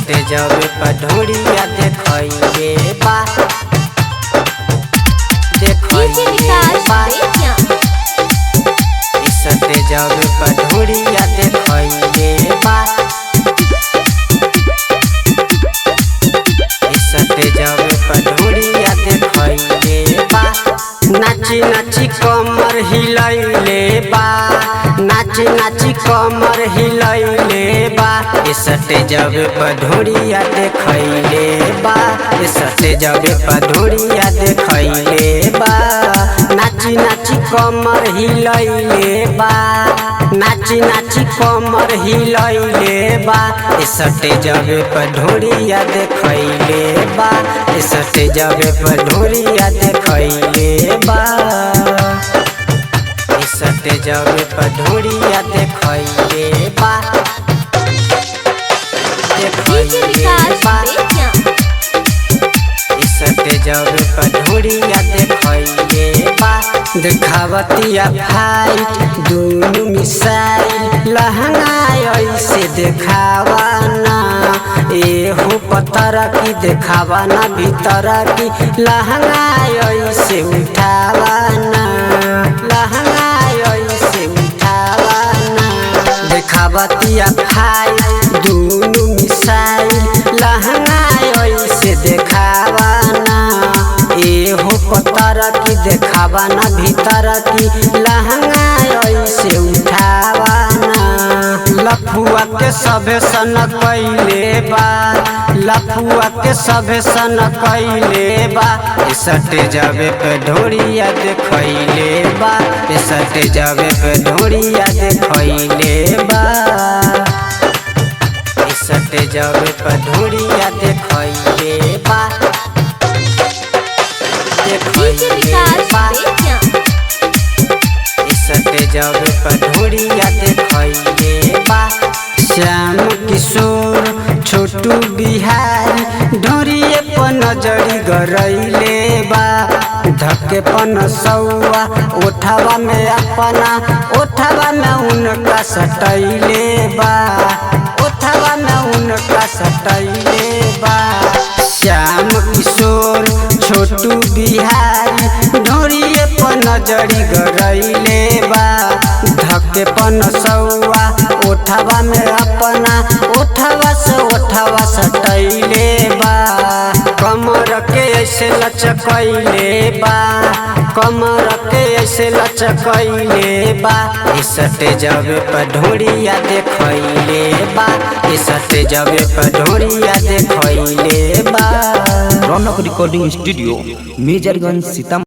सटे जावे पढ़ोरिया देखइले बा सटे जावे पढ़ोरिया देखइले बा सटे जावे पढ़ोरिया देखइले बा नाची नाची कमर हिलैले बा नाची नाची कमर हिलैले बा सटे जावे पढ़ोरिया देखइले बा सटे जावे पढ़ोरिया देखइले बा नाची नाची कमर हिलैले बा नाची नाची कमर हिलैले बा सटे जावे पढ़ोरिया देखइले बा सटे जावे पढ़ोरिया देखइले बा सटे जावे पढ़ोरिया देखइले बा सटे जावे पढ़ोरिया देखइले बा देखावतिया फाइट दोनों मिसाइल लहंगा ऐसे देखावाना एहो पतर की देखावाना भीतर की लहंगा ऐसे उठावाना लहंगा ऐसे उठावाना देखावतिया फाइट दोनों मिसाइल लहंगा ऐसे देखावाना एहो पतर की देखावाना भीतर की लहंगा ऐसे उठावाना लफुआ के सभे सन कैले बा लफुआ के सभे सन कैले बा सटे जावे पढ़ोरिया देखइले बा सटे जावे पढ़ोरिया देखइले बा सटे जावे पढ़ोरिया देखइले बा सटे जावे पढ़ोरिया देखइले बा श्याम किशोर छोटू बिहारी ढोरिए पर नजरी गरइले बा धक्के पन सौआ ओठवा में अपना ओठवा में उनका सटैले बा ओठवा में उनका सटैले बा श्याम किशोर छोटू बिहारी ढोरिए पर नजरी गरइले बा धक्के पन सौआ ओठवा में अपना ओठवा से ओठवा सटैले बा कमर के ऐसे लचकैले बा कमर के ऐसे लचकैले बा सटे जावे पढ़ोरिया देखइले बा सटे जावे पढ़ोरिया देखइले बा रौनक रिकॉर्डिंग स्टूडियो मेजरगंज सीतामढ़ी।